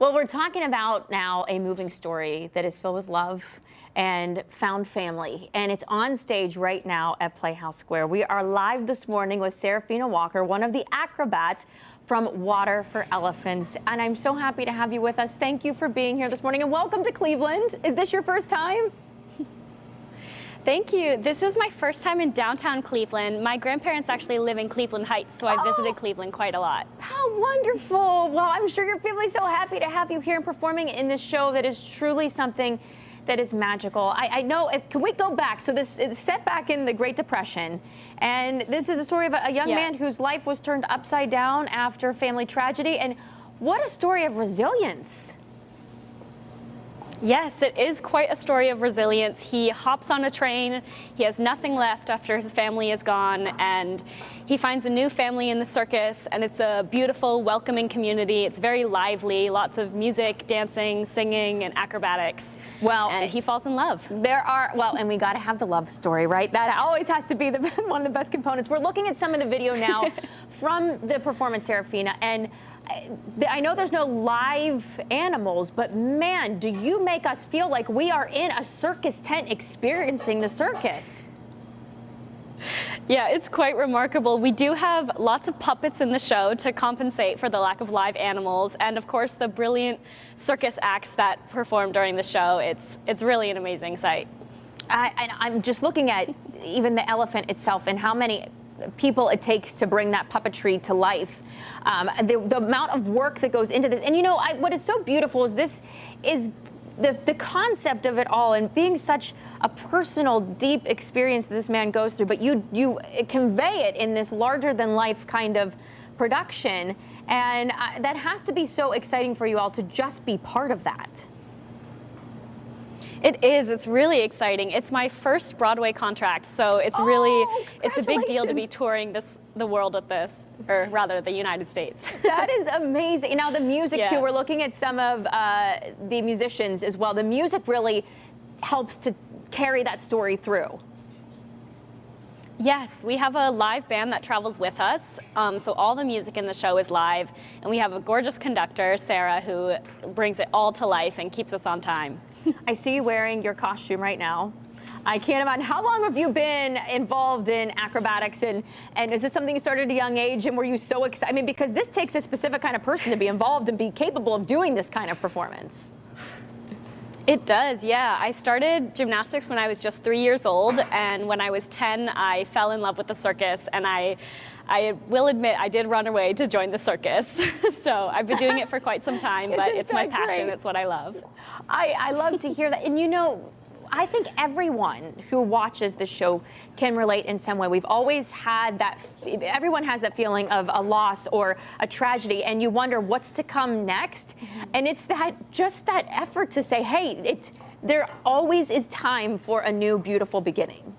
Well, we're talking about now a moving story that is filled with love and found family, and it's on stage right now at Playhouse Square. We are live this morning with Serafina Walker, one of the acrobats from Water for Elephants, and I'm so happy to have you with us. Thank you for being here this morning, and welcome to Cleveland. Is this your first time? Thank you. This is my first time in downtown Cleveland. My grandparents actually live in Cleveland Heights, so I visited Cleveland quite a lot. How wonderful. Well, I'm sure your family's so happy to have you here and performing in this show that is truly something that is magical. I know, can we go back? So this is set back in the Great Depression, and this is a story of a young man whose life was turned upside down after family tragedy, and what a story of resilience. Yes, it is quite a story of resilience. He hops on a train, he has nothing left after his family is gone, and he finds a new family in the circus, and it's a beautiful, welcoming community. It's very lively, lots of music, dancing, singing, and acrobatics. Well, and he falls in love. And we got to have the love story, right? That always has to be one of the best components. We're looking at some of the video now from the performance, Serafina, and I know there's no live animals, but man, do you make us feel like we are in a circus tent experiencing the circus. Yeah, it's quite remarkable. We do have lots of puppets in the show to compensate for the lack of live animals, and of course the brilliant circus acts that perform during the show. It's really an amazing sight. I'm just looking at even the elephant itself and how many people it takes to bring that puppetry to life. The amount of work that goes into this. And you know, what is so beautiful is the concept of it all, and being such a personal, deep experience that this man goes through, but you convey it in this larger than life kind of production. And that has to be so exciting for you all to just be part of that. It is. It's really exciting. It's my first Broadway contract, so it's it's a big deal to be touring the world with this, or rather the United States. That is amazing. Now the music too, we're looking at some of the musicians as well. The music really helps to carry that story through. Yes, we have a live band that travels with us, so all the music in the show is live, and we have a gorgeous conductor, Sarah, who brings it all to life and keeps us on time. I see you wearing your costume right now. I can't imagine. How long have you been involved in acrobatics, and is this something you started at a young age, and were you so excited? I mean, because this takes a specific kind of person to be involved and be capable of doing this kind of performance. It does, yeah. I started gymnastics when I was just 3 years old, and when I was 10, I fell in love with the circus, and I will admit I did run away to join the circus. So I've been doing it for quite some time, but it's my passion. Great. It's what I love. I love to hear that. And you know, I think everyone who watches the show can relate in some way. We've always had that, everyone has that feeling of a loss or a tragedy, and you wonder what's to come next. And it's just that effort to say, hey, there always is time for a new, beautiful beginning.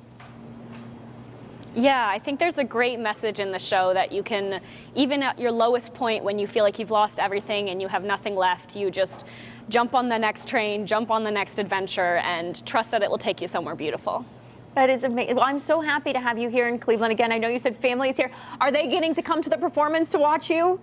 Yeah, I think there's a great message in the show that you can, even at your lowest point when you feel like you've lost everything and you have nothing left, you just jump on the next train, jump on the next adventure, and trust that it will take you somewhere beautiful. That is amazing. Well, I'm so happy to have you here in Cleveland again. I know you said family is here. Are they getting to come to the performance to watch you?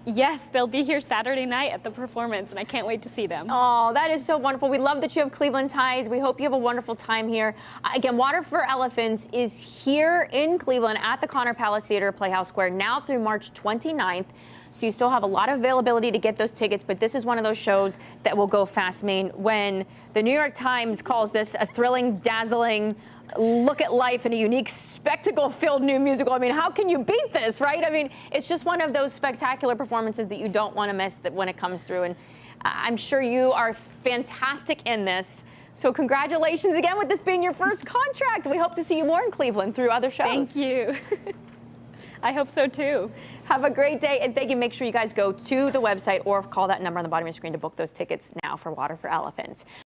Yes, they'll be here Saturday night at the performance, and I can't wait to see them. Oh, that is so wonderful. We love that you have Cleveland ties. We hope you have a wonderful time here. Again, Water for Elephants is here in Cleveland at the Connor Palace Theater, Playhouse Square, now through March 29th. So you still have a lot of availability to get those tickets, but this is one of those shows that will go fast. I mean, when the New York Times calls this a thrilling, dazzling look at life in a unique, spectacle-filled new musical, I mean, how can you beat this, right? I mean, it's just one of those spectacular performances that you don't want to miss when it comes through, and I'm sure you are fantastic in this. So congratulations again with this being your first contract. We hope to see you more in Cleveland through other shows. Thank you. I hope so too. Have a great day, and thank you. Make sure you guys go to the website or call that number on the bottom of your screen to book those tickets now for Water for Elephants.